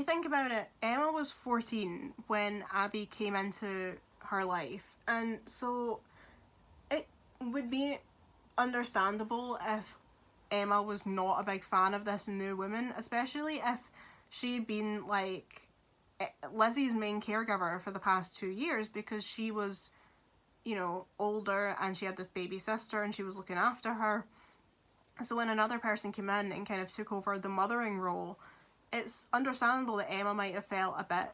you think about it, Emma was 14 when Abby came into her life, and so it would be understandable if Emma was not a big fan of this new woman, especially if she'd been like Lizzie's main caregiver for the past 2 years, because she was, you know, older and she had this baby sister and she was looking after her. So when another person came in and kind of took over the mothering role, it's understandable that Emma might have felt a bit,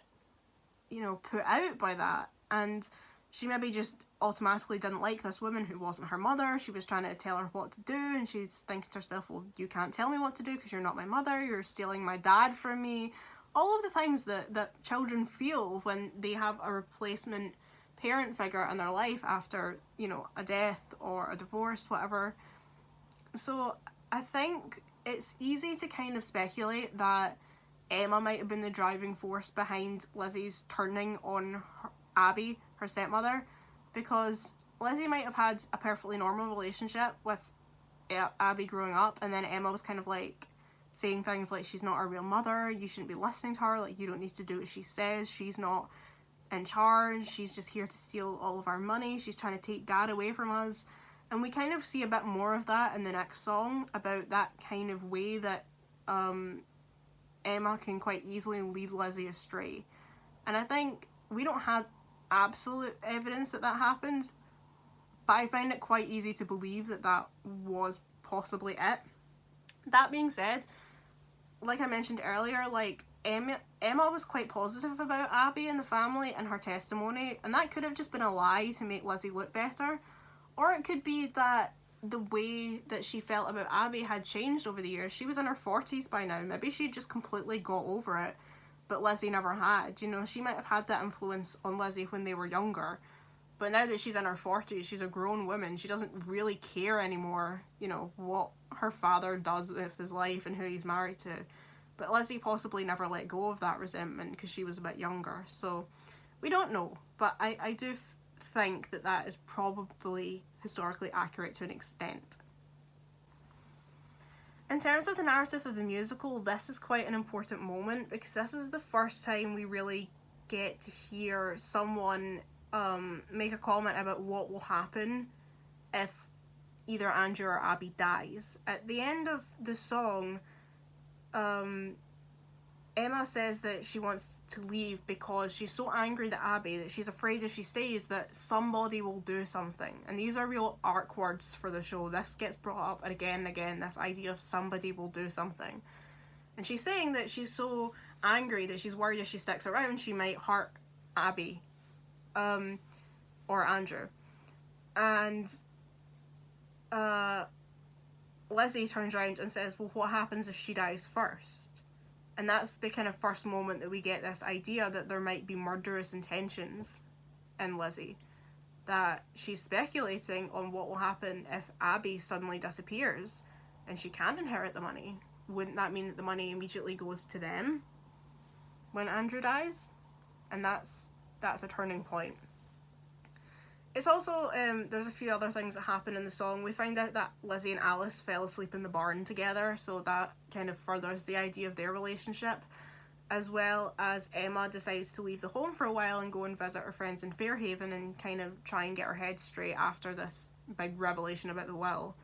you know, put out by that, and she maybe just automatically didn't like this woman who wasn't her mother. She was trying to tell her what to do, and she's thinking to herself, well, you can't tell me what to do because you're not my mother, you're stealing my dad from me. All of the things that children feel when they have a replacement parent figure in their life after, you know, a death or a divorce, whatever. So I think it's easy to kind of speculate that Emma might have been the driving force behind Lizzie's turning on Abby, her stepmother, because Lizzie might have had a perfectly normal relationship with Abby growing up, and then Emma was kind of like saying things like, she's not our real mother, you shouldn't be listening to her, like, you don't need to do what she says, she's not in charge, she's just here to steal all of our money, she's trying to take dad away from us. And we kind of see a bit more of that in the next song, about that kind of way that Emma can quite easily lead Lizzie astray. And I think we don't have absolute evidence that that happened, but I find it quite easy to believe that that was possibly it. That being said, like I mentioned earlier, like Emma was quite positive about Abby and the family and her testimony, and that could have just been a lie to make Lizzie look better, or it could be that the way that she felt about Abby had changed over the years. She was in her 40s by now, maybe she just completely got over it, but Lizzie never had. You know, she might have had that influence on Lizzie when they were younger, but now that she's in her 40s, she's a grown woman, she doesn't really care anymore, you know, what her father does with his life and who he's married to. But Lizzie possibly never let go of that resentment because she was a bit younger, so we don't know. But I do think that that is probably historically accurate to an extent. In terms of the narrative of the musical, this is quite an important moment, because this is the first time we really get to hear someone make a comment about what will happen if either Andrew or Abby dies. At the end of the song, Emma says that she wants to leave because she's so angry at Abby that she's afraid if she stays that somebody will do something. And these are real arc words for the show. This gets brought up again and again, this idea of somebody will do something. And she's saying that she's so angry that she's worried if she sticks around she might hurt Abby or Andrew. And Lizzie turns around and says, well, what happens if she dies first? And that's the kind of first moment that we get this idea that there might be murderous intentions in Lizzie. That she's speculating on what will happen if Abby suddenly disappears and she can't inherit the money. Wouldn't that mean that the money immediately goes to them when Andrew dies? And that's a turning point. It's also, there's a few other things that happen in the song. We find out that Lizzie and Alice fell asleep in the barn together, so that kind of furthers the idea of their relationship, as well as Emma decides to leave the home for a while and go and visit her friends in Fairhaven and kind of try and get her head straight after this big revelation about the will.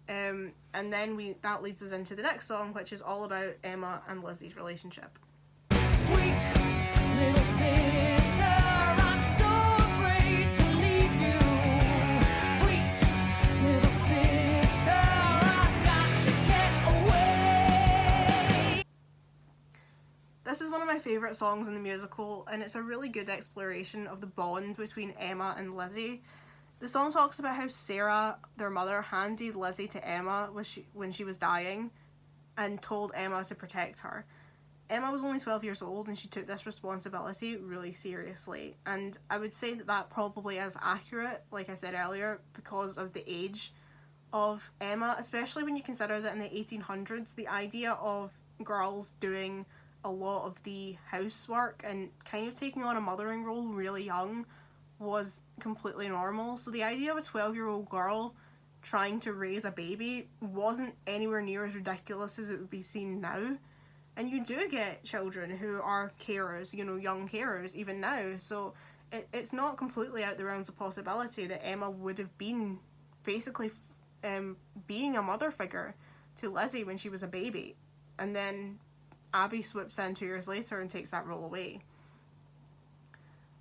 And then that leads us into the next song, which is all about Emma and Lizzie's relationship. Sweet little sister, I'm so afraid to leave you. Sweet little sister, I've got to get away. This is one of my favourite songs in the musical, and it's a really good exploration of the bond between Emma and Lizzie. The song talks about how Sarah, their mother, handed Lizzie to Emma when she was dying and told Emma to protect her. Emma was only 12 years old and she took this responsibility really seriously, and I would say that that probably is accurate, like I said earlier, because of the age of Emma, especially when you consider that in the 1800s the idea of girls doing a lot of the housework and kind of taking on a mothering role really young was completely normal. So the idea of a 12-year-old girl trying to raise a baby wasn't anywhere near as ridiculous as it would be seen now. And you do get children who are carers, you know, young carers even now. So it's not completely out the realms of possibility that Emma would have been basically being a mother figure to Lizzie when she was a baby. And then Abby swoops in 2 years later and takes that role away.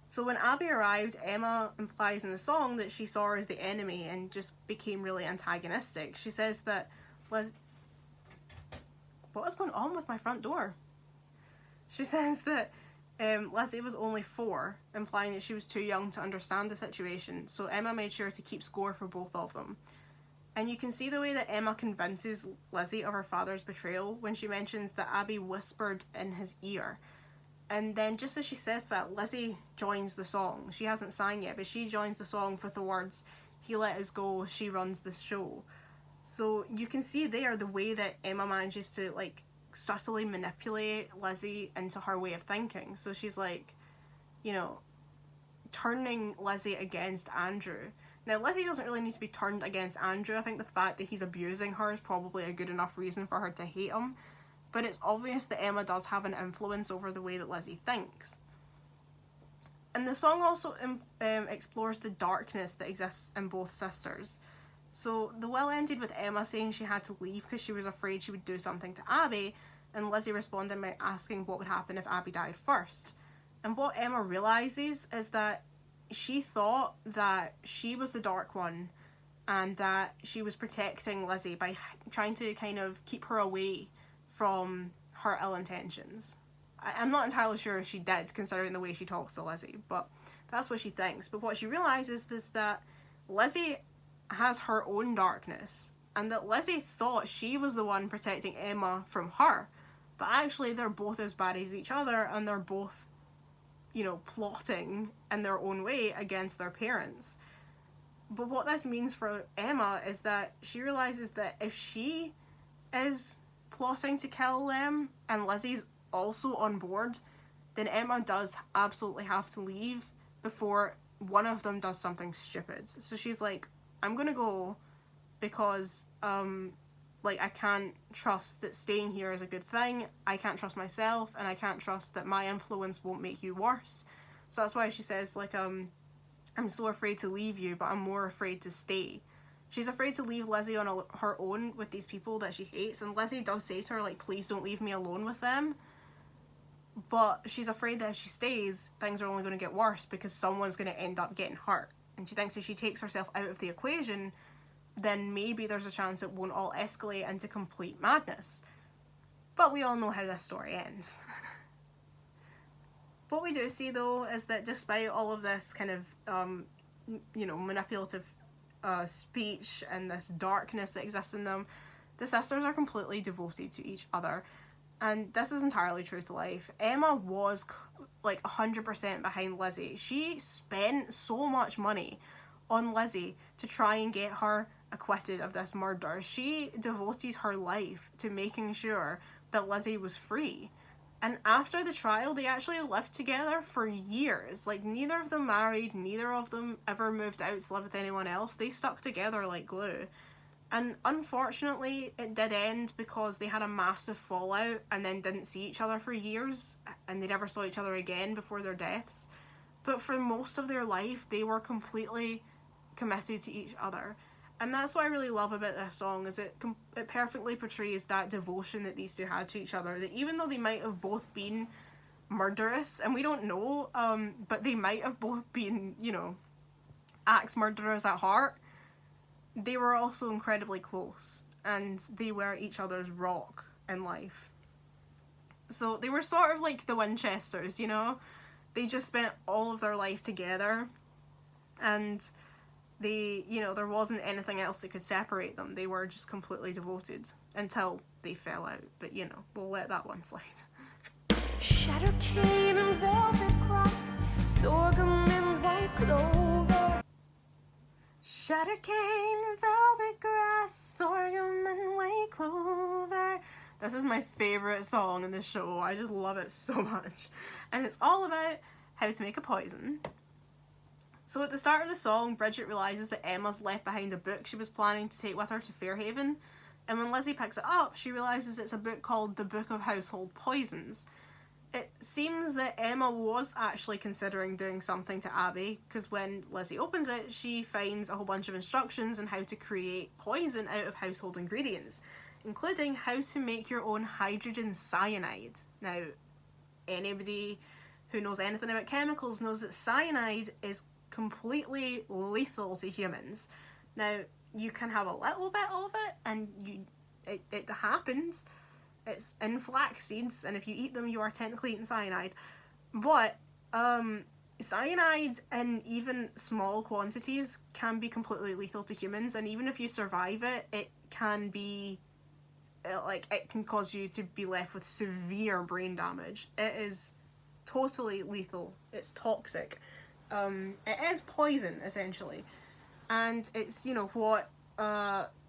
So when Abby arrives, Emma implies in the song that she saw her as the enemy and just became really antagonistic. She says that what is going on with my front door? She says that Lizzie was only 4, implying that she was too young to understand the situation, so Emma made sure to keep score for both of them. And you can see the way that Emma convinces Lizzie of her father's betrayal when she mentions that Abby whispered in his ear. And then just as she says that, Lizzie joins the song. She hasn't sang yet, but she joins the song with the words, "He let us go, she runs this show." So you can see there the way that Emma manages to like subtly manipulate Lizzie into her way of thinking. So she's like, you know, turning Lizzie against Andrew. Now, Lizzie doesn't really need to be turned against Andrew. I think the fact that he's abusing her is probably a good enough reason for her to hate him. But it's obvious that Emma does have an influence over the way that Lizzie thinks. And the song also explores the darkness that exists in both sisters. So the will ended with Emma saying she had to leave because she was afraid she would do something to Abby, and Lizzie responded by asking what would happen if Abby died first. And what Emma realises is that she thought that she was the dark one and that she was protecting Lizzie by trying to kind of keep her away from her ill intentions. I'm not entirely sure if she did, considering the way she talks to Lizzie, but that's what she thinks. But what she realises is that Lizzie has her own darkness, and that Lizzie thought she was the one protecting Emma from her, but actually they're both as bad as each other, and they're both, you know, plotting in their own way against their parents. But what this means for Emma is that she realises that if she is plotting to kill them and Lizzie's also on board, then Emma does absolutely have to leave before one of them does something stupid. So she's like, I'm gonna go because like I can't trust that staying here is a good thing. I can't trust myself, and I can't trust that my influence won't make you worse. So that's why she says like I'm so afraid to leave you, but I'm more afraid to stay. She's afraid to leave Lizzie on her own with these people that she hates, and Lizzie does say to her, like, please don't leave me alone with them. But she's afraid that if she stays, things are only going to get worse because someone's going to end up getting hurt. And she thinks if she takes herself out of the equation, then maybe there's a chance it won't all escalate into complete madness. But we all know how this story ends. What we do see, though, is that despite all of this kind of, you know, manipulative speech and this darkness that exists in them, the sisters are completely devoted to each other. And this is entirely true to life. Emma was like 100% behind Lizzie. She spent so much money on Lizzie to try and get her acquitted of this murder. She devoted her life to making sure that Lizzie was free. And after the trial, they actually lived together for years. Like, neither of them married, neither of them ever moved out to live with anyone else. They stuck together like glue. And unfortunately, it did end because they had a massive fallout and then didn't see each other for years, and they never saw each other again before their deaths. But for most of their life, they were completely committed to each other. And that's what I really love about this song, is it perfectly portrays that devotion that these two had to each other. That even though they might have both been murderous, and we don't know, but they might have both been, you know, axe murderers at heart, they were also incredibly close, and they were each other's rock in life. So they were sort of like the Winchesters, you know? They just spent all of their life together, and they, you know, there wasn't anything else that could separate them. They were just completely devoted until they fell out. But, you know, we'll let that one slide. Shadow cane and velvet grass, sorghum and white clover. Shadow cane, velvet grass, sorghum and white clover. This is my favourite song in the show. I just love it so much. And it's all about how to make a poison. So at the start of the song, Bridget realises that Emma's left behind a book she was planning to take with her to Fairhaven. And when Lizzie picks it up, she realises it's a book called The Book of Household Poisons. It seems that Emma was actually considering doing something to Abby, because when Lizzie opens it, she finds a whole bunch of instructions on how to create poison out of household ingredients, including how to make your own hydrogen cyanide. Now, anybody who knows anything about chemicals knows that cyanide is completely lethal to humans. Now, you can have a little bit of it, and it happens. It's in flax seeds, and if you eat them, you are technically eating cyanide. But cyanide in even small quantities can be completely lethal to humans, and even if you survive it, it can be it can cause you to be left with severe brain damage. It is totally lethal. It's toxic. It is poison, essentially. And it's, you know, what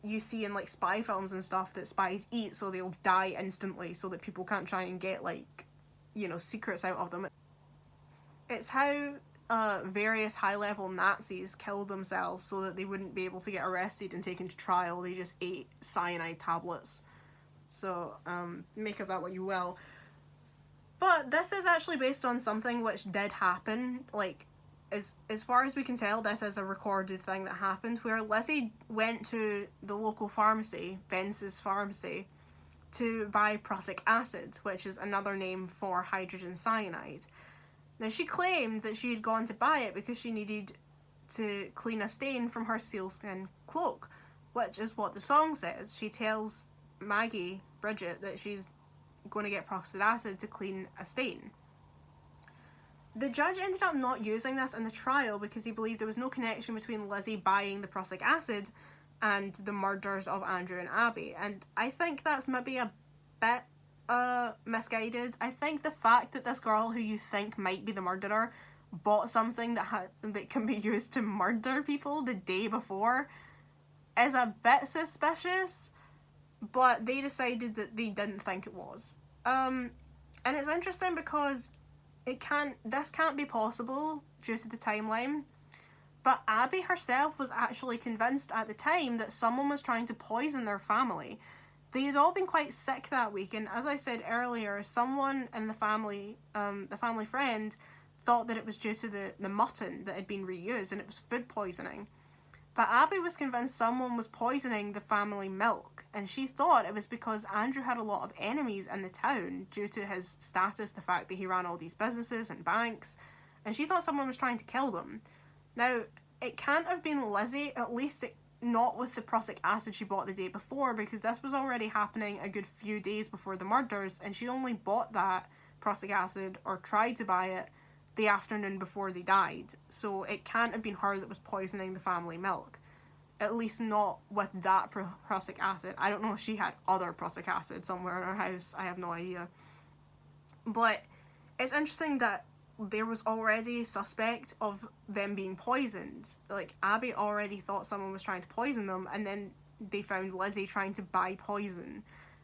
you see in, like, spy films and stuff that spies eat so they'll die instantly so that people can't try and get, like, you know, secrets out of them. It's how various high-level Nazis killed themselves so that they wouldn't be able to get arrested and taken to trial. They just ate cyanide tablets. So, make of that what you will. But this is actually based on something which did happen. Like, as far as we can tell, this is a recorded thing that happened, where Lizzie went to the local pharmacy, Bence's pharmacy, to buy prussic acid, which is another name for hydrogen cyanide. Now, she claimed that she had gone to buy it because she needed to clean a stain from her sealskin cloak, which is what the song says. She tells Maggie, Bridget, that she's going to get prussic acid to clean a stain. The judge ended up not using this in the trial because he believed there was no connection between Lizzie buying the prussic acid and the murders of Andrew and Abby. And I think that's maybe a bit misguided. I think the fact that this girl who you think might be the murderer bought something that can be used to murder people the day before is a bit suspicious, but they decided that they didn't think it was. And it's interesting because this can't be possible due to the timeline, but Abby herself was actually convinced at the time that someone was trying to poison their family. They had all been quite sick that week, and as I said earlier, someone in the family friend, thought that it was due to the mutton that had been reused and it was food poisoning. But Abby was convinced someone was poisoning the family milk, and she thought it was because Andrew had a lot of enemies in the town due to his status, the fact that he ran all these businesses and banks, and she thought someone was trying to kill them. Now, it can't have been Lizzie, at least not with the prussic acid she bought the day before, because this was already happening a good few days before the murders, and she only bought that prussic acid, or tried to buy it, the afternoon before they died. So it can't have been her that was poisoning the family milk. At least not with that prussic acid. I don't know if she had other prussic acid somewhere in her house. I have no idea. But it's interesting that there was already a suspect of them being poisoned. Like, Abby already thought someone was trying to poison them, and then they found Lizzie trying to buy poison.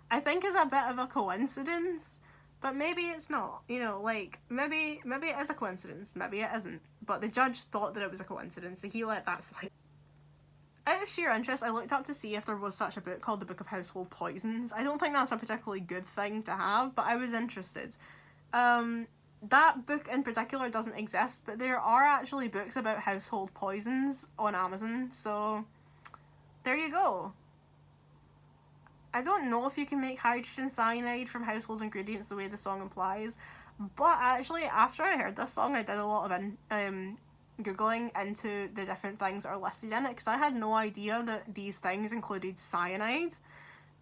I think it's a bit of a coincidence, but maybe it's not. You know, like, maybe it is a coincidence, maybe it isn't. But the judge thought that it was a coincidence, so he let that slide. Out of sheer interest, I looked up to see if there was such a book called The Book of Household Poisons. I don't think that's a particularly good thing to have, but I was interested. That book in particular doesn't exist, but there are actually books about household poisons on Amazon, so there you go. I don't know if you can make hydrogen cyanide from household ingredients the way the song implies, but actually after I heard this song I did a lot of googling into the different things that are listed in it, because I had no idea that these things included cyanide,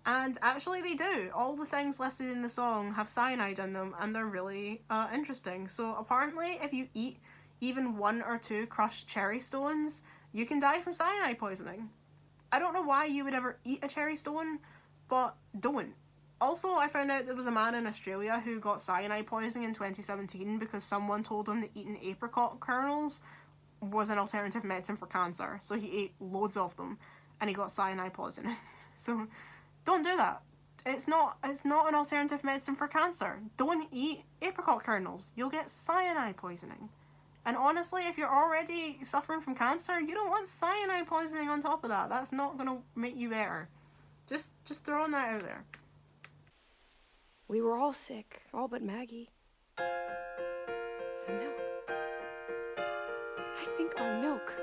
and actually they do. All the things listed in the song have cyanide in them, and they're really interesting. So apparently if you eat even 1 or 2 crushed cherry stones, you can die from cyanide poisoning. I don't know why you would ever eat a cherry stone, but don't. Also, I found out there was a man in Australia who got cyanide poisoning in 2017 because someone told him that eating apricot kernels was an alternative medicine for cancer. So he ate loads of them and he got cyanide poisoning. So don't do that. It's not an alternative medicine for cancer. Don't eat apricot kernels. You'll get cyanide poisoning. And honestly, if you're already suffering from cancer, you don't want cyanide poisoning on top of that. That's not going to make you better. Just throwing that out there. We were all sick, all but Maggie. The milk. I think our milk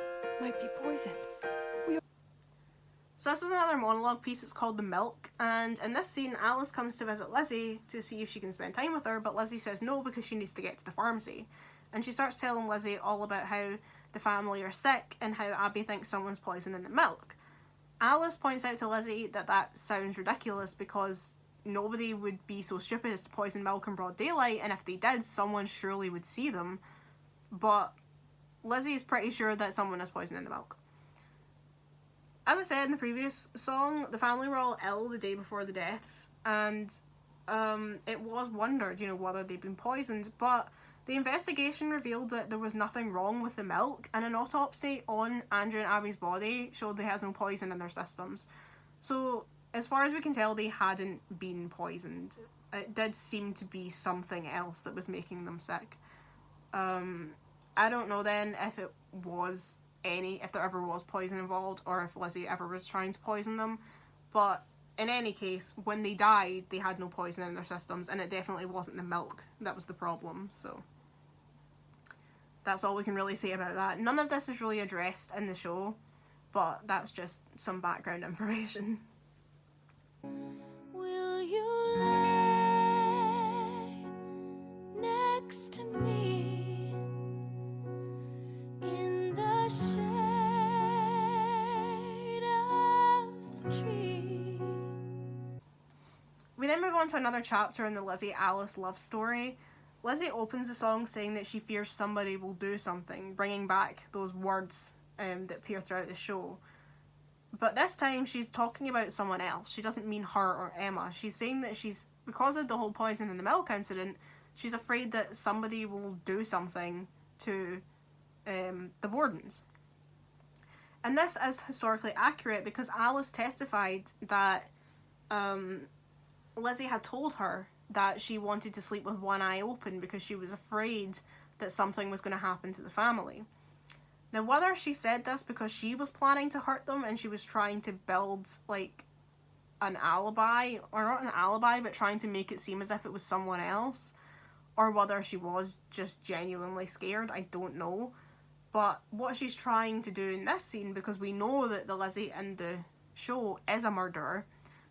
might be poisoned. So this is another monologue piece. It's called The Milk, and in this scene Alice comes to visit Lizzie to see if she can spend time with her, but Lizzie says no because she needs to get to the pharmacy. And she starts telling Lizzie all about how the family are sick and how Abby thinks someone's poisoning the milk. Alice points out to Lizzie that that sounds ridiculous because nobody would be so stupid as to poison milk in broad daylight, and if they did, someone surely would see them. But Lizzie is pretty sure that someone is poisoning the milk. As I said in the previous song, the family were all ill the day before the deaths, and it was wondered, whether they'd been poisoned, but the investigation revealed that there was nothing wrong with the milk, and an autopsy on Andrew and Abby's body showed they had no poison in their systems. So, as far as we can tell, they hadn't been poisoned. It did seem to be something else that was making them sick. I don't know then if there ever was poison involved, or if Lizzie ever was trying to poison them, but in any case, when they died, they had no poison in their systems, and it definitely wasn't the milk that was the problem, so that's all we can really say about that. None of this is really addressed in the show, but that's just some background information. Will you lay next to me in the shade of the tree? We then move on to another chapter in the Lizzie-Alice love story. Lizzie opens the song saying that she fears somebody will do something, bringing back those words that appear throughout the show. But this time she's talking about someone else. She doesn't mean her or Emma. She's saying that because of the whole poison in the milk incident, she's afraid that somebody will do something to the Bordens. And this is historically accurate because Alice testified that Lizzie had told her that she wanted to sleep with one eye open because she was afraid that something was going to happen to the family. Now, whether she said this because she was planning to hurt them and she was trying to build, an alibi, or not an alibi, but trying to make it seem as if it was someone else, or whether she was just genuinely scared, I don't know. But what she's trying to do in this scene, because we know that the Lizzie in the show is a murderer,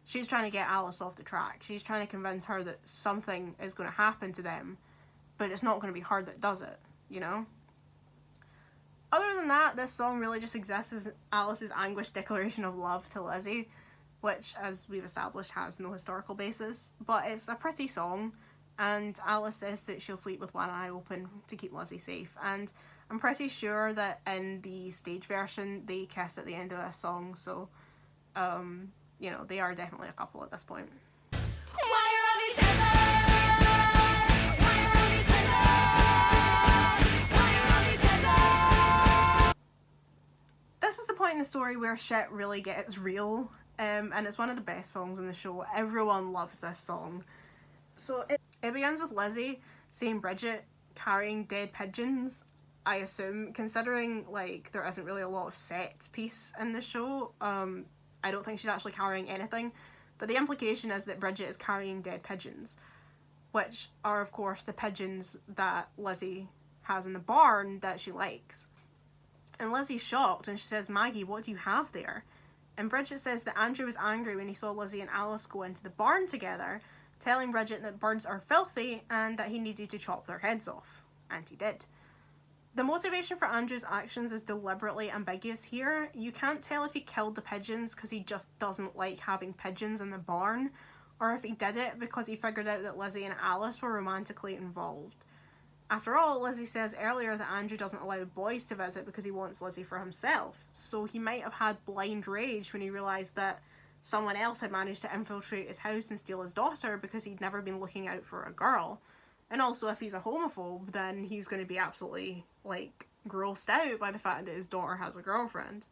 she's trying to get Alice off the track. She's trying to convince her that something is going to happen to them, but it's not going to be her that does it, Other than that, this song really just exists as Alice's anguished declaration of love to Lizzie, which, as we've established, has no historical basis, but it's a pretty song, and Alice says that she'll sleep with one eye open to keep Lizzie safe, and I'm pretty sure that in the stage version they kiss at the end of this song, so they are definitely a couple at this point. This is the point in the story where shit really gets real, and it's one of the best songs in the show. Everyone loves this song. So it begins with Lizzie saying Bridget carrying dead pigeons. I assume, considering there isn't really a lot of set piece in the show, I don't think she's actually carrying anything, but the implication is that Bridget is carrying dead pigeons, which are of course the pigeons that Lizzie has in the barn that she likes. And Lizzie's shocked and she says, "Maggie, what do you have there?" And Bridget says that Andrew was angry when he saw Lizzie and Alice go into the barn together, telling Bridget that birds are filthy and that he needed to chop their heads off. And he did. The motivation for Andrew's actions is deliberately ambiguous here. You can't tell if he killed the pigeons because he just doesn't like having pigeons in the barn, or if he did it because he figured out that Lizzie and Alice were romantically involved. After all, Lizzie says earlier that Andrew doesn't allow boys to visit because he wants Lizzie for himself, so he might have had blind rage when he realised that someone else had managed to infiltrate his house and steal his daughter because he'd never been looking out for a girl. And also, if he's a homophobe, then he's going to be absolutely, grossed out by the fact that his daughter has a girlfriend.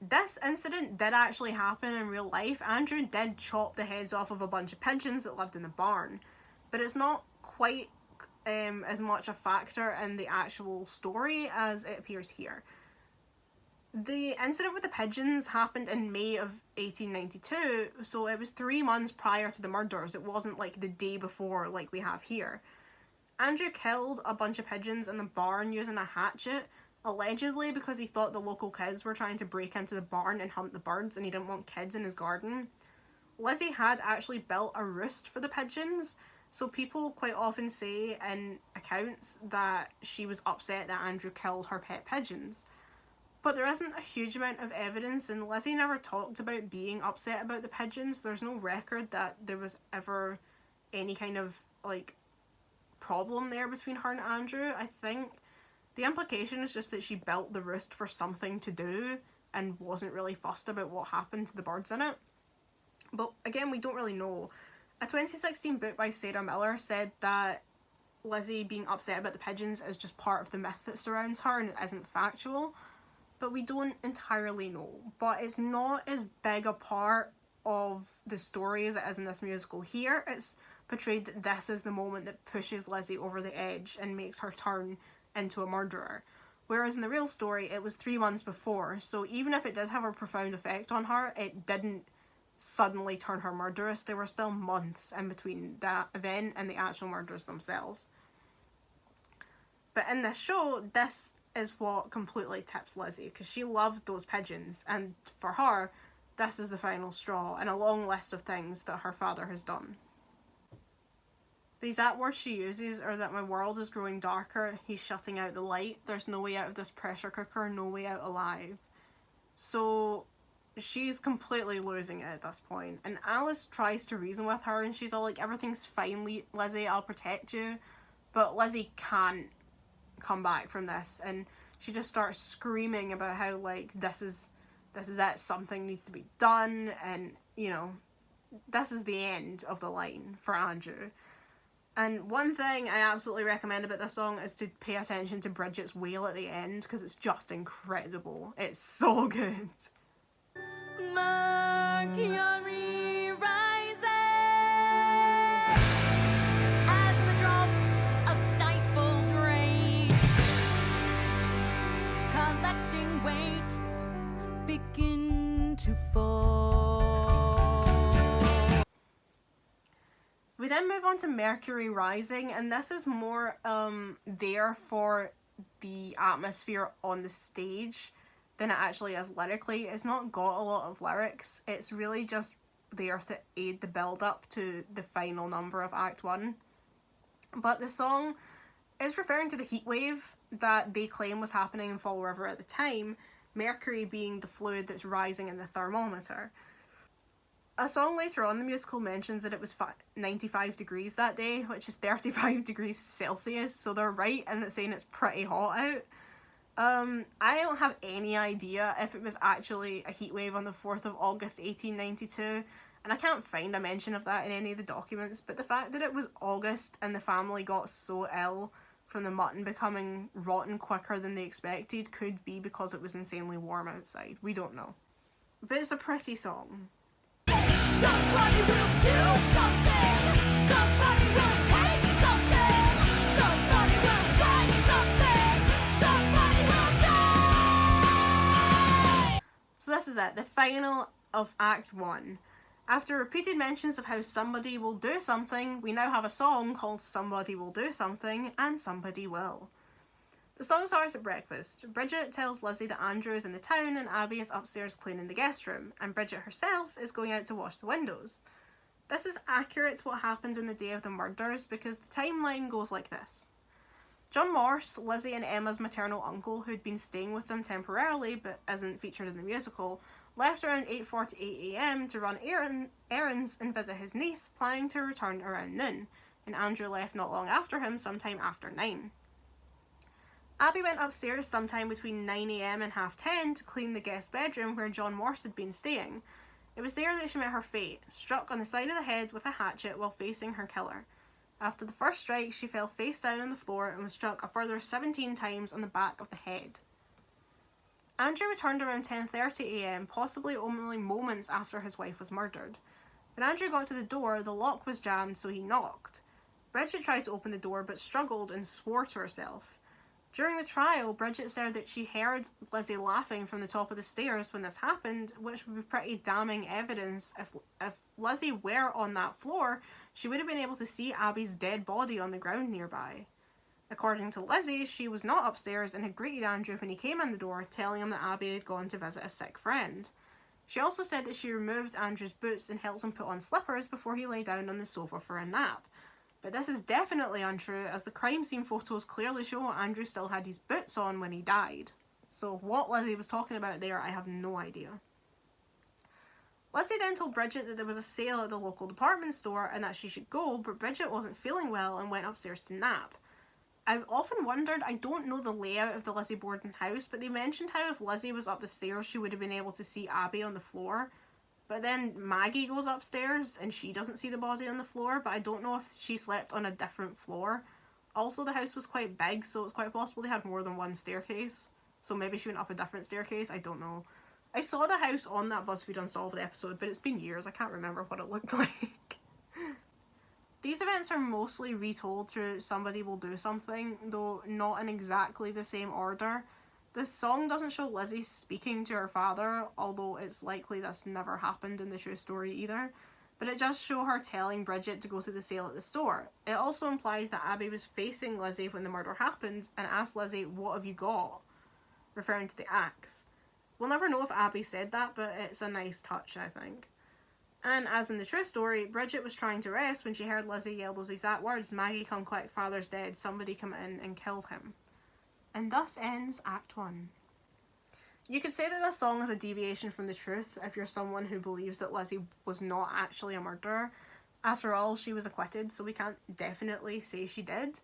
This incident did actually happen in real life. Andrew did chop the heads off of a bunch of pigeons that lived in the barn, but it's not quite as much a factor in the actual story as it appears here. The incident with the pigeons happened in May of 1892, so it was 3 months prior to the murders. It wasn't like the day before like we have here. Andrew killed a bunch of pigeons in the barn using a hatchet, allegedly because he thought the local kids were trying to break into the barn and hunt the birds and he didn't want kids in his garden. Lizzie had actually built a roost for the pigeons, so people quite often say in accounts that she was upset that Andrew killed her pet pigeons. But there isn't a huge amount of evidence, and Lizzie never talked about being upset about the pigeons. There's no record that there was ever any kind of like problem there between her and Andrew. I think the implication is just that she built the roost for something to do and wasn't really fussed about what happened to the birds in it. But again, we don't really know. A 2016 book by Sarah Miller said that Lizzie being upset about the pigeons is just part of the myth that surrounds her and it isn't factual. But we don't entirely know. But it's not as big a part of the story as it is in this musical here. It's portrayed that this is the moment that pushes Lizzie over the edge and makes her turn into a murderer. Whereas in the real story, it was 3 months before. So even if it did have a profound effect on her, it didn't suddenly turn her murderous. There were still months in between that event and the actual murders themselves. But in this show, this is what completely tips Lizzie, because she loved those pigeons, and for her, this is the final straw in a long list of things that her father has done. The exact words she uses are that my world is growing darker, he's shutting out the light, there's no way out of this pressure cooker, no way out alive. So she's completely losing it at this point, and Alice tries to reason with her, and she's all like, everything's fine, Lizzie, I'll protect you. But Lizzie can't come back from this, and she just starts screaming about how like this is it, something needs to be done, and you know, this is the end of the line for Andrew. And one thing I absolutely recommend about this song is to pay attention to Bridget's wail at the end, because it's just incredible. It's so good. Mercury rising as the drops of stifled rage, collecting weight, begin to fall. We then move on to Mercury Rising, and this is more there for the atmosphere on the stage than it actually is lyrically. It's not got a lot of lyrics, it's really just there to aid the build up to the final number of Act 1. But the song is referring to the heat wave that they claim was happening in Fall River at the time, mercury being the fluid that's rising in the thermometer. A song later on in the musical mentions that it was 95 degrees that day, which is 35 degrees Celsius, so they're right in saying it's pretty hot out. I don't have any idea if it was actually a heatwave on the 4th of August 1892, and I can't find a mention of that in any of the documents, but the fact that it was August and the family got so ill from the mutton becoming rotten quicker than they expected could be because it was insanely warm outside. We don't know. But it's a pretty song. Somebody will do something. Somebody will take something. Somebody will strike something. Somebody will die. So this is it, the final of Act 1. After repeated mentions of how somebody will do something, we now have a song called Somebody Will Do Something, and Somebody Will. The song starts at breakfast. Bridget tells Lizzie that Andrew is in the town and Abby is upstairs cleaning the guest room, and Bridget herself is going out to wash the windows. This is accurate to what happened in the day of the murders because the timeline goes like this. John Morse, Lizzie and Emma's maternal uncle, who'd been staying with them temporarily but isn't featured in the musical, left around 8:48 AM to run errands and visit his niece, planning to return around noon, and Andrew left not long after him, sometime after 9. Abby went upstairs sometime between 9 AM and 10:30 to clean the guest bedroom where John Morse had been staying. It was there that she met her fate, struck on the side of the head with a hatchet while facing her killer. After the first strike, she fell face down on the floor and was struck a further 17 times on the back of the head. Andrew returned around 10:30 AM, possibly only moments after his wife was murdered. When Andrew got to the door, the lock was jammed, so he knocked. Bridget tried to open the door but struggled and swore to herself. During the trial, Bridget said that she heard Lizzie laughing from the top of the stairs when this happened, which would be pretty damning evidence. If Lizzie were on that floor, she would have been able to see Abby's dead body on the ground nearby. According to Lizzie, she was not upstairs and had greeted Andrew when he came in the door, telling him that Abby had gone to visit a sick friend. She also said that she removed Andrew's boots and helped him put on slippers before he lay down on the sofa for a nap. But this is definitely untrue, as the crime scene photos clearly show Andrew still had his boots on when he died. So what Lizzie was talking about there, I have no idea. Lizzie then told Bridget that there was a sale at the local department store and that she should go, but Bridget wasn't feeling well and went upstairs to nap. I've often wondered, I don't know the layout of the Lizzie Borden house, but they mentioned how if Lizzie was up the stairs, she would have been able to see Abby on the floor. But then Maggie goes upstairs and she doesn't see the body on the floor, but I don't know if she slept on a different floor. Also, the house was quite big, so it's quite possible they had more than one staircase. So maybe she went up a different staircase, I don't know. I saw the house on that BuzzFeed Unsolved episode, but it's been years, I can't remember what it looked like. These events are mostly retold through Somebody Will Do Something, though not in exactly the same order. The song doesn't show Lizzie speaking to her father, although it's likely this never happened in the true story either, but it does show her telling Bridget to go to the sale at the store. It also implies that Abby was facing Lizzie when the murder happened and asked Lizzie, "What have you got?" referring to the axe. We'll never know if Abby said that, but it's a nice touch, I think. And as in the true story, Bridget was trying to rest when she heard Lizzie yell those exact words, "Maggie, come quick, father's dead, somebody come in and killed him." And thus ends Act 1. You could say that this song is a deviation from the truth if you're someone who believes that Lizzie was not actually a murderer. After all, she was acquitted, so we can't definitely say she did.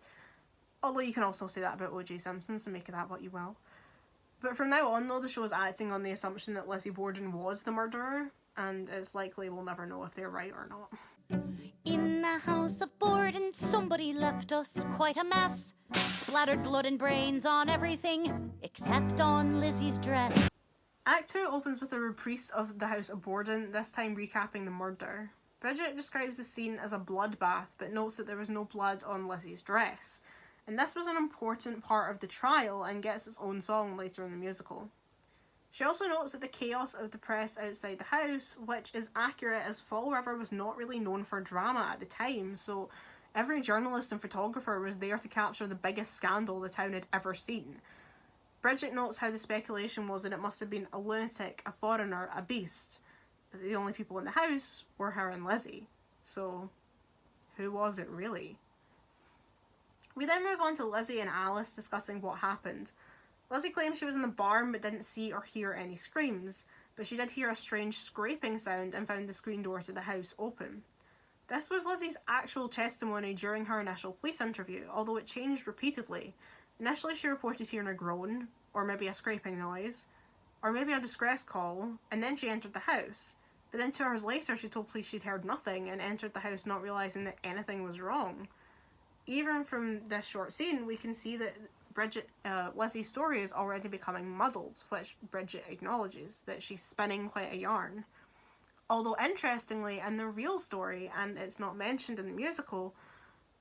Although you can also say that about O.J. Simpson, so make of that what you will. But from now on, though, the show is acting on the assumption that Lizzie Borden was the murderer, and it's likely we'll never know if they're right or not. In the house of Borden, somebody left us quite a mess. Splattered blood and brains on everything, except on Lizzie's dress. Act 2 opens with a reprise of the House of Borden, this time recapping the murder. Bridget describes the scene as a bloodbath, but notes that there was no blood on Lizzie's dress. And this was an important part of the trial and gets its own song later in the musical. She also notes that the chaos of the press outside the house, which is accurate as Fall River was not really known for drama at the time, so every journalist and photographer was there to capture the biggest scandal the town had ever seen. Bridget notes how the speculation was that it must have been a lunatic, a foreigner, a beast, but the only people in the house were her and Lizzie. So, who was it really? We then move on to Lizzie and Alice discussing what happened. Lizzie claims she was in the barn but didn't see or hear any screams, but she did hear a strange scraping sound and found the screen door to the house open. This was Lizzie's actual testimony during her initial police interview, although it changed repeatedly. Initially she reported hearing a groan, or maybe a scraping noise, or maybe a distress call, and then she entered the house. But then 2 hours later she told police she'd heard nothing and entered the house not realising that anything was wrong. Even from this short scene, we can see that Lizzie's story is already becoming muddled, which Bridget acknowledges, that she's spinning quite a yarn. Although interestingly, in the real story, and it's not mentioned in the musical,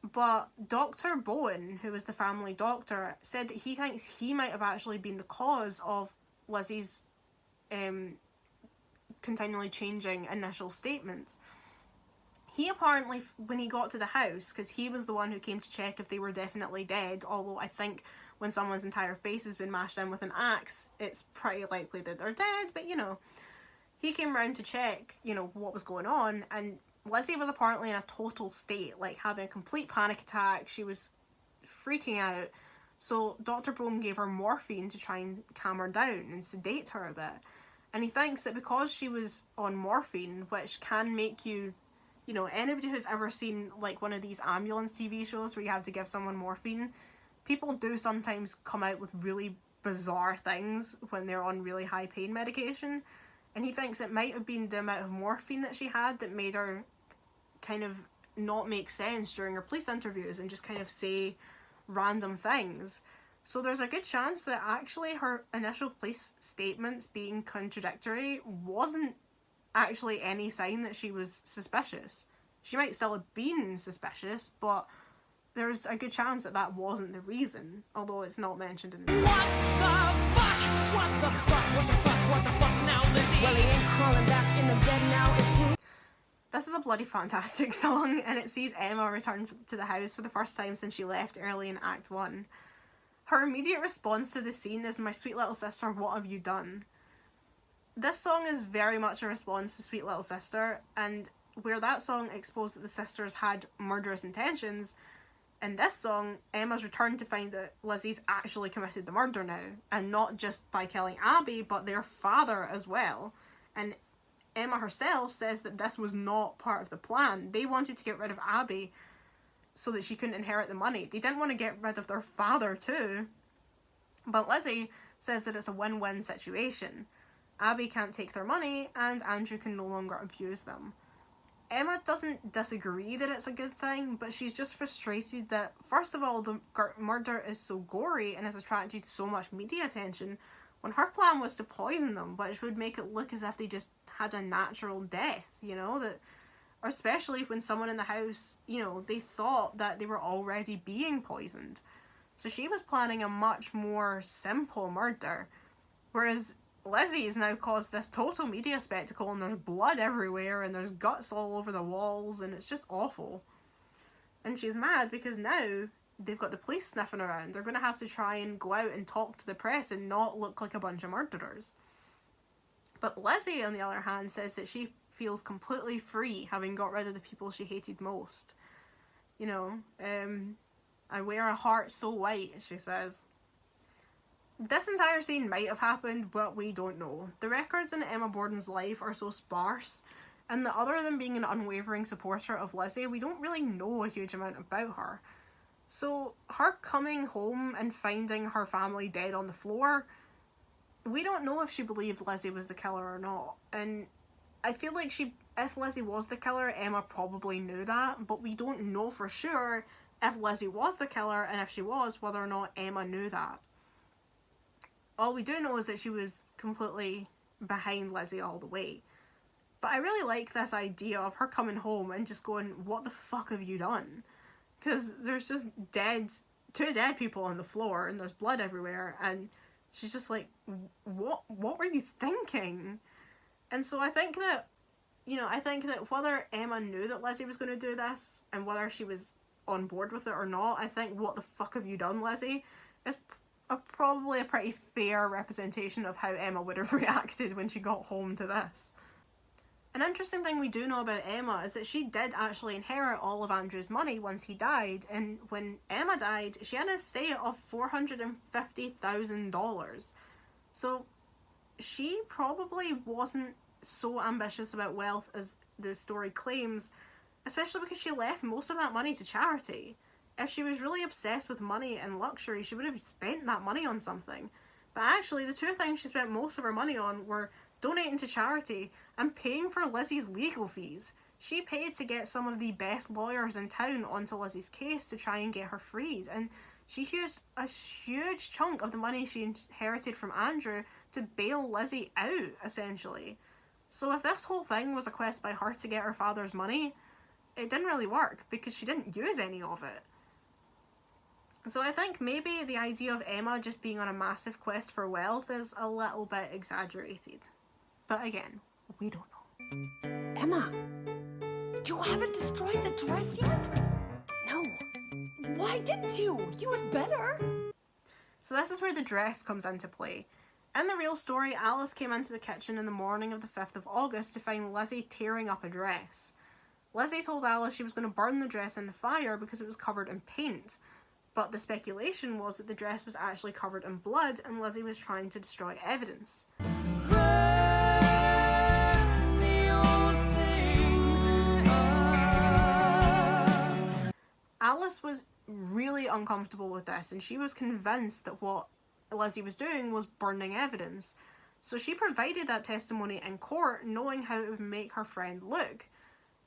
but Dr. Bowen, who was the family doctor, said that he thinks he might have actually been the cause of Lizzie's continually changing initial statements. He apparently, when he got to the house, because he was the one who came to check if they were definitely dead, although I think when someone's entire face has been mashed in with an axe, it's pretty likely that they're dead, but you know. He came round to check, you know, what was going on, and Lizzie was apparently in a total state, like having a complete panic attack. She was freaking out, so Dr. Bohm gave her morphine to try and calm her down and sedate her a bit. And he thinks that because she was on morphine, which can make you, you know, anybody who's ever seen like one of these ambulance TV shows where you have to give someone morphine, people do sometimes come out with really bizarre things when they're on really high pain medication. And he thinks it might have been the amount of morphine that she had that made her kind of not make sense during her police interviews and just kind of say random things. So there's a good chance that actually her initial police statements being contradictory wasn't actually any sign that she was suspicious. She might still have been suspicious, but there's a good chance that that wasn't the reason, although it's not mentioned in the What the fuck? What the fuck? What the fuck? What the fuck now, Lizzie? Well, he ain't crawling back in the bed now, is he? This is a bloody fantastic song, and it sees Emma return to the house for the first time since she left early in Act 1. Her immediate response to the scene is, "My sweet little sister, what have you done?" This song is very much a response to Sweet Little Sister, and where that song exposed that the sisters had murderous intentions, in this song, Emma's returned to find that Lizzie's actually committed the murder now, and not just by killing Abby, but their father as well. And Emma herself says that this was not part of the plan. They wanted to get rid of Abby so that she couldn't inherit the money. They didn't want to get rid of their father too. But Lizzie says that it's a win-win situation. Abby can't take their money, and Andrew can no longer abuse them. Emma doesn't disagree that it's a good thing, but she's just frustrated that, first of all, the murder is so gory and has attracted so much media attention, when her plan was to poison them, which would make it look as if they just had a natural death, you know, that, or especially when someone in the house, you know, they thought that they were already being poisoned. So she was planning a much more simple murder, whereas Lizzie has now caused this total media spectacle, and there's blood everywhere and there's guts all over the walls, and it's just awful. And she's mad because now they've got the police sniffing around. They're going to have to try and go out and talk to the press and not look like a bunch of murderers. But Lizzie, on the other hand, says that she feels completely free, having got rid of the people she hated most. You know, I wear a heart so white, she says. This entire scene might have happened, but we don't know. The records in Emma Borden's life are so sparse, and that other than being an unwavering supporter of Lizzie, we don't really know a huge amount about her. So her coming home and finding her family dead on the floor, we don't know if she believed Lizzie was the killer or not. And I feel like if Lizzie was the killer, Emma probably knew that, but we don't know for sure if Lizzie was the killer, and if she was, whether or not Emma knew that. All we do know is that she was completely behind Lizzie all the way. But I really like this idea of her coming home and just going, "What the fuck have you done?" Because there's just two dead people on the floor, and there's blood everywhere, and she's just like, what were you thinking? And so I think that whether Emma knew that Lizzie was going to do this, and whether she was on board with it or not, I think "what the fuck have you done, Lizzie?" is probably a pretty fair representation of how Emma would have reacted when she got home to this. An interesting thing we do know about Emma is that she did actually inherit all of Andrew's money once he died, and when Emma died, she had an estate of $450,000. So she probably wasn't so ambitious about wealth as the story claims, especially because she left most of that money to charity. If she was really obsessed with money and luxury, she would have spent that money on something. But actually, the two things she spent most of her money on were donating to charity and paying for Lizzie's legal fees. She paid to get some of the best lawyers in town onto Lizzie's case to try and get her freed, and she used a huge chunk of the money she inherited from Andrew to bail Lizzie out, essentially. So if this whole thing was a quest by her to get her father's money, it didn't really work because she didn't use any of it. So I think maybe the idea of Emma just being on a massive quest for wealth is a little bit exaggerated. But again, we don't know. Emma! You haven't destroyed the dress yet? No. Why didn't you? You had better. So this is where the dress comes into play. In the real story, Alice came into the kitchen in the morning of the 5th of August to find Lizzie tearing up a dress. Lizzie told Alice she was going to burn the dress in the fire because it was covered in paint. But the speculation was that the dress was actually covered in blood and Lizzie was trying to destroy evidence. Alice was really uncomfortable with this, and she was convinced that what Lizzie was doing was burning evidence. So she provided that testimony in court, knowing how it would make her friend look.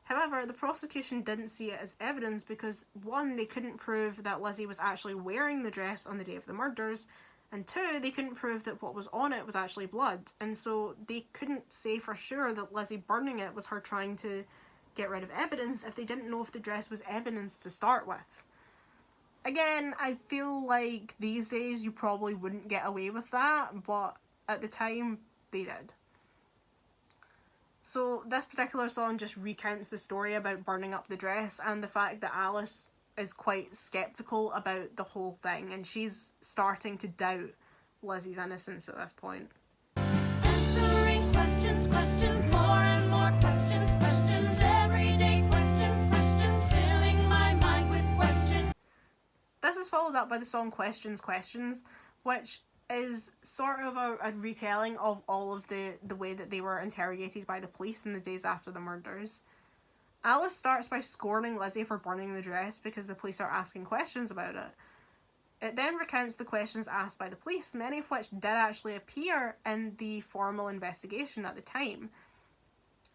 However, the prosecution didn't see it as evidence because, one, they couldn't prove that Lizzie was actually wearing the dress on the day of the murders, and two, they couldn't prove that what was on it was actually blood, and so they couldn't say for sure that Lizzie burning it was her trying to get rid of evidence if they didn't know if the dress was evidence to start with. Again, I feel like these days you probably wouldn't get away with that, but at the time, they did. So this particular song just recounts the story about burning up the dress and the fact that Alice is quite skeptical about the whole thing, and she's starting to doubt Lizzie's innocence at this point. Answering questions, questions, more and more questions, questions, everyday questions, questions, filling my mind with questions. This is followed up by the song Questions, Questions, which is sort of a retelling of all of the way that they were interrogated by the police in the days after the murders. Alice starts by scorning Lizzie for burning the dress because the police are asking questions about it. It then recounts the questions asked by the police, many of which did actually appear in the formal investigation at the time.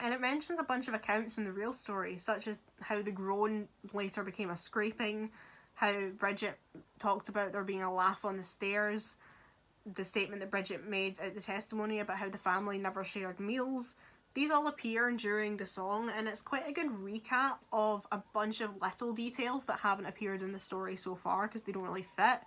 And it mentions a bunch of accounts from the real story, such as how the groan later became a scraping, how Bridget talked about there being a laugh on the stairs, the statement that Bridget made at the testimony about how the family never shared meals. These all appear during the song, and it's quite a good recap of a bunch of little details that haven't appeared in the story so far because they don't really fit.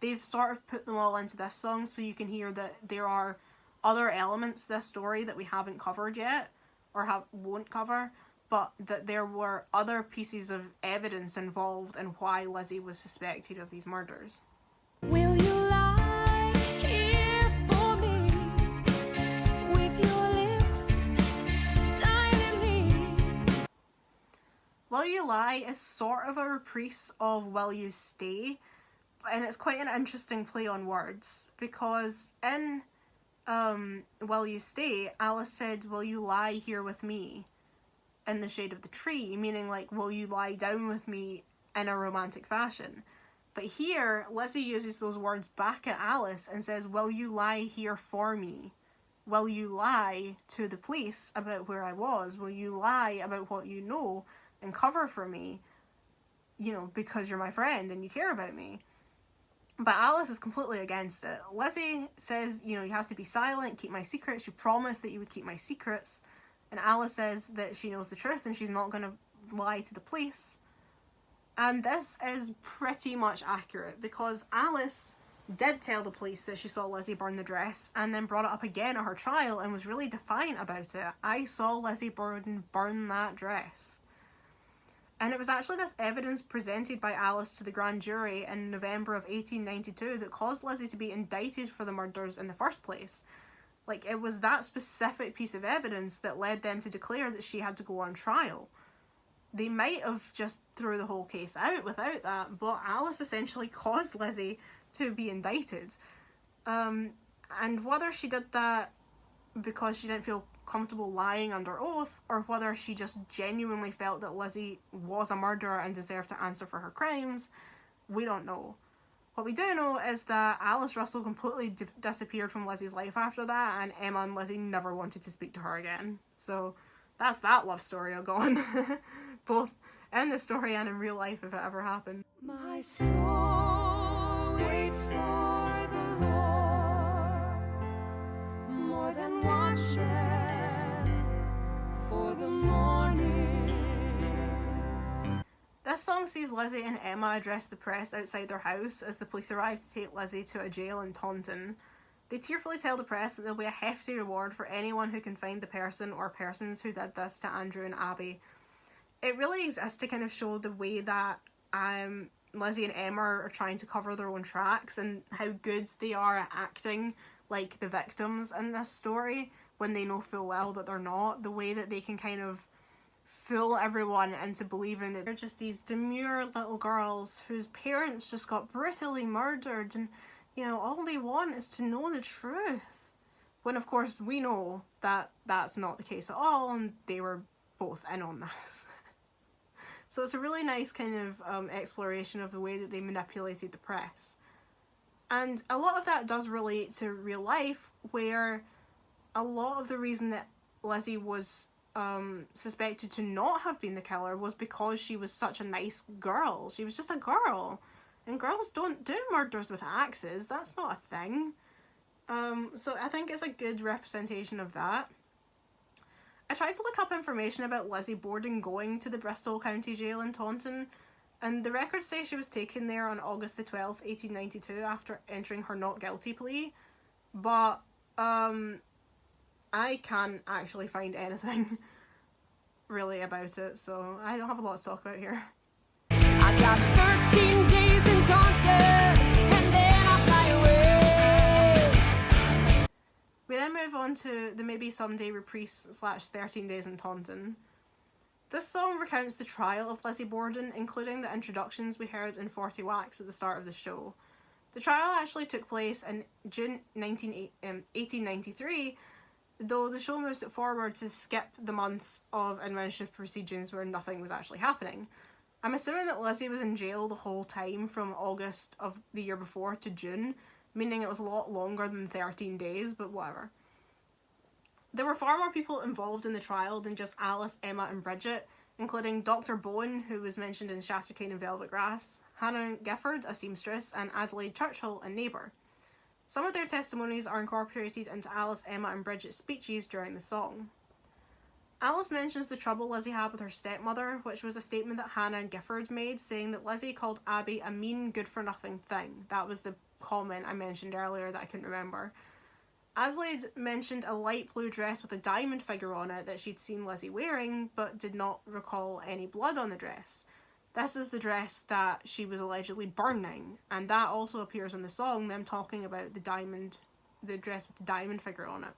They've sort of put them all into this song so you can hear that there are other elements to this story that we haven't covered yet, or won't cover, but that there were other pieces of evidence involved in why Lizzie was suspected of these murders. Will you lie here for me with your lips silently? Will You Lie is sort of a reprise of Will You Stay, and it's quite an interesting play on words because in Will You Stay, Alice said, "Will you lie here with me in the shade of the tree?" meaning like, will you lie down with me in a romantic fashion? But here, Lizzie uses those words back at Alice and says, "Will you lie here for me? Will you lie to the police about where I was? Will you lie about what you know and cover for me, you know, because you're my friend and you care about me?" But Alice is completely against it. Lizzie says, you know, "You have to be silent, keep my secrets. You promised that you would keep my secrets." And Alice says that she knows the truth and she's not going to lie to the police. And this is pretty much accurate because Alice did tell the police that she saw Lizzie burn the dress and then brought it up again at her trial and was really defiant about it. "I saw Lizzie Borden burn that dress." And it was actually this evidence presented by Alice to the grand jury in November of 1892 that caused Lizzie to be indicted for the murders in the first place. Like, it was that specific piece of evidence that led them to declare that she had to go on trial. They might have just threw the whole case out without that, but Alice essentially caused Lizzie to be indicted. And whether she did that because she didn't feel comfortable lying under oath, or whether she just genuinely felt that Lizzie was a murderer and deserved to answer for her crimes, we don't know. What we do know is that Alice Russell completely disappeared from Lizzie's life after that, and Emma and Lizzie never wanted to speak to her again. So that's that love story all gone. Both in the story and in real life, if it ever happened. My soul waits for the Lord, more than watchmen for the morning. This song sees Lizzie and Emma address the press outside their house as the police arrive to take Lizzie to a jail in Taunton. They tearfully tell the press that there'll be a hefty reward for anyone who can find the person or persons who did this to Andrew and Abby. It really exists to kind of show the way that Lizzie and Emma are trying to cover their own tracks and how good they are at acting like the victims in this story when they know full well that they're not. The way that they can kind of fool everyone into believing that they're just these demure little girls whose parents just got brutally murdered and, you know, all they want is to know the truth. When of course we know that that's not the case at all, and they were both in on this. So it's a really nice kind of exploration of the way that they manipulated the press. And a lot of that does relate to real life, where a lot of the reason that Lizzie was suspected to not have been the killer was because she was such a nice girl. She was just a girl. And girls don't do murders with axes. That's not a thing. So I think it's a good representation of that. I tried to look up information about Lizzie Borden going to the Bristol County Jail in Taunton, and the records say she was taken there on August the 12th, 1892 after entering her not guilty plea, but I can't actually find anything really about it, so I don't have a lot to talk about here. I got 13 days in Taunton, and then I fly away. We then move on to the Maybe Someday reprise / 13 Days in Taunton. This song recounts the trial of Lizzie Borden, including the introductions we heard in 40 Wax at the start of the show. The trial actually took place in June 1893, though the show moves it forward to skip the months of administrative proceedings where nothing was actually happening. I'm assuming that Lizzie was in jail the whole time from August of the year before to June, meaning it was a lot longer than 13 days, but whatever. There were far more people involved in the trial than just Alice, Emma and Bridget, including Dr. Bowen, who was mentioned in Shattercane and Velvet Grass, Hannah Gifford, a seamstress, and Adelaide Churchill, a neighbour. Some of their testimonies are incorporated into Alice, Emma and Bridget's speeches during the song. Alice mentions the trouble Lizzie had with her stepmother, which was a statement that Hannah and Gifford made, saying that Lizzie called Abby a mean, good-for-nothing thing. That was the comment I mentioned earlier that I couldn't remember. Adelaide mentioned a light blue dress with a diamond figure on it that she'd seen Lizzie wearing, but did not recall any blood on the dress. This is the dress that she was allegedly burning, and that also appears in the song, them talking about the dress with the diamond figure on it.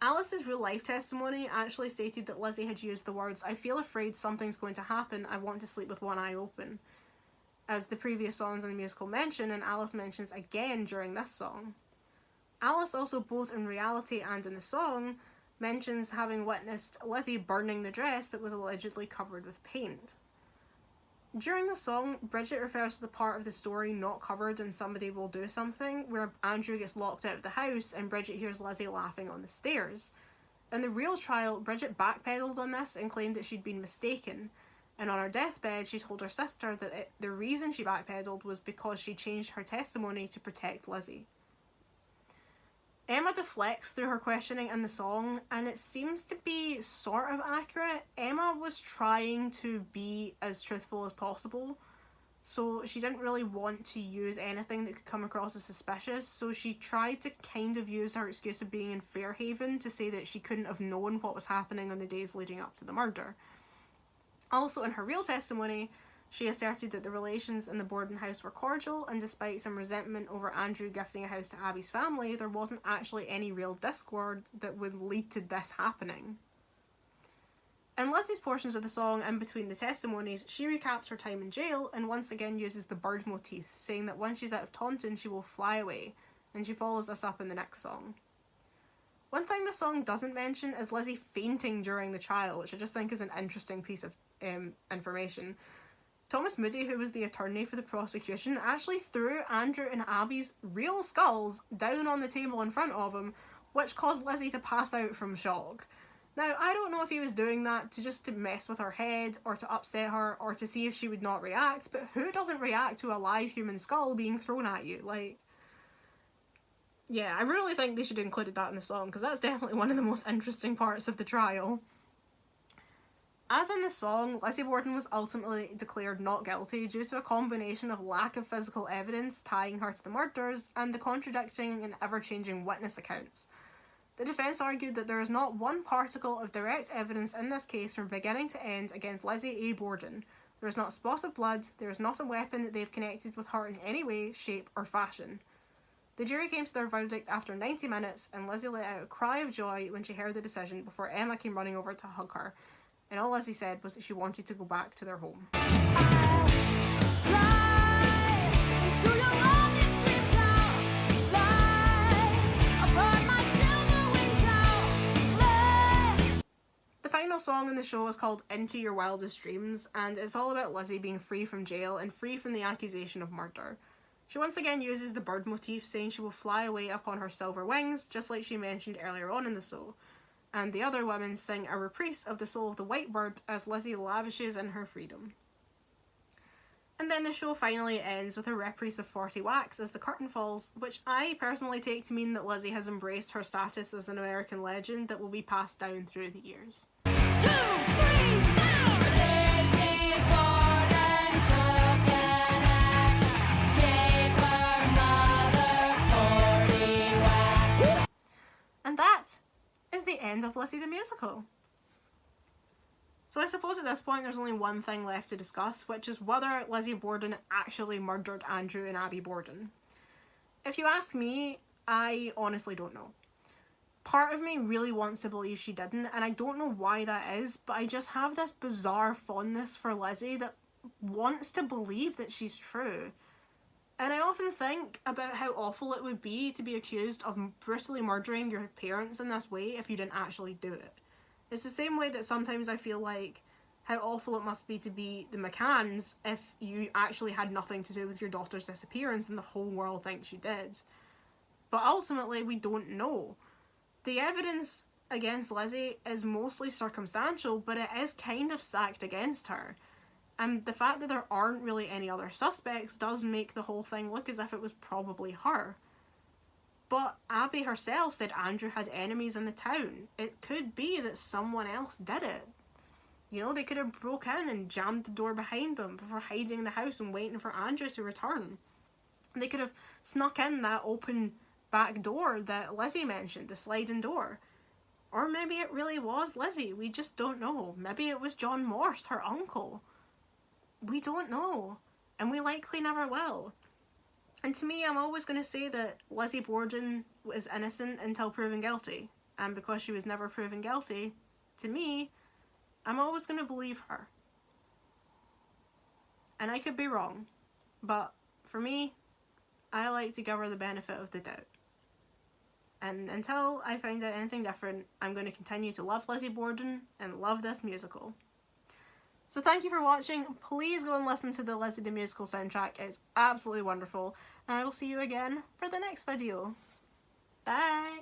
Alice's real life testimony actually stated that Lizzie had used the words, "I feel afraid something's going to happen, I want to sleep with one eye open," as the previous songs in the musical mention, and Alice mentions again during this song. Alice also, both in reality and in the song, mentions having witnessed Lizzie burning the dress that was allegedly covered with paint. During the song, Bridget refers to the part of the story not covered in Somebody Will Do Something, where Andrew gets locked out of the house and Bridget hears Lizzie laughing on the stairs. In the real trial, Bridget backpedaled on this and claimed that she'd been mistaken, and on her deathbed she told her sister that the reason she backpedaled was because she changed her testimony to protect Lizzie. Emma deflects through her questioning in the song, and it seems to be sort of accurate. Emma was trying to be as truthful as possible, so she didn't really want to use anything that could come across as suspicious, so she tried to kind of use her excuse of being in Fairhaven to say that she couldn't have known what was happening on the days leading up to the murder. Also, in her real testimony, she asserted that the relations in the Borden house were cordial, and despite some resentment over Andrew gifting a house to Abby's family, there wasn't actually any real discord that would lead to this happening. In Lizzie's portions of the song, in between the testimonies, she recaps her time in jail and once again uses the bird motif, saying that once she's out of Taunton she will fly away, and she follows this up in the next song. One thing the song doesn't mention is Lizzie fainting during the trial, which I just think is an interesting piece of information. Thomas Moody, who was the attorney for the prosecution, actually threw Andrew and Abby's real skulls down on the table in front of him, which caused Lizzie to pass out from shock. Now, I don't know if he was doing that to mess with her head, or to upset her, or to see if she would not react, but who doesn't react to a live human skull being thrown at you? Like, yeah, I really think they should have included that in the song, because that's definitely one of the most interesting parts of the trial. As in the song, Lizzie Borden was ultimately declared not guilty due to a combination of lack of physical evidence tying her to the murders and the contradicting and ever-changing witness accounts. The defence argued that there is not one particle of direct evidence in this case from beginning to end against Lizzie A. Borden. There is not a spot of blood, there is not a weapon that they have connected with her in any way, shape or fashion. The jury came to their verdict after 90 minutes, and Lizzie let out a cry of joy when she heard the decision before Emma came running over to hug her. And all Lizzie said was that she wanted to go back to their home. The final song in the show is called Into Your Wildest Dreams, and it's all about Lizzie being free from jail and free from the accusation of murder. She once again uses the bird motif, saying she will fly away upon her silver wings, just like she mentioned earlier on in the show. And the other women sing a reprise of The Soul of the White Bird as Lizzie lavishes in her freedom. And then the show finally ends with a reprise of 40 Wax as the curtain falls, which I personally take to mean that Lizzie has embraced her status as an American legend that will be passed down through the years. 2, 3, 4! Lizzie Borden. of Lizzie the musical. So I suppose at this point there's only one thing left to discuss, which is whether Lizzie Borden actually murdered Andrew and Abby Borden. If you ask me, I honestly don't know. Part of me really wants to believe she didn't, and I don't know why that is, but I just have this bizarre fondness for Lizzie that wants to believe that she's true. And I often think about how awful it would be to be accused of brutally murdering your parents in this way if you didn't actually do it. It's the same way that sometimes I feel like how awful it must be to be the McCanns if you actually had nothing to do with your daughter's disappearance and the whole world thinks you did. But ultimately, we don't know. The evidence against Lizzie is mostly circumstantial, but it is kind of stacked against her. And the fact that there aren't really any other suspects does make the whole thing look as if it was probably her. But Abby herself said Andrew had enemies in the town. It could be that someone else did it. You know, they could have broke in and jammed the door behind them before hiding in the house and waiting for Andrew to return. They could have snuck in that open back door that Lizzie mentioned, the sliding door. Or maybe it really was Lizzie, we just don't know. Maybe it was John Morse, her uncle. We don't know. And we likely never will. And to me, I'm always going to say that Lizzie Borden is innocent until proven guilty. And because she was never proven guilty, to me, I'm always going to believe her. And I could be wrong. But for me, I like to give her the benefit of the doubt. And until I find out anything different, I'm going to continue to love Lizzie Borden and love this musical. So thank you for watching. Please go and listen to the Lizzie the Musical soundtrack. It's absolutely wonderful. And I will see you again for the next video. Bye!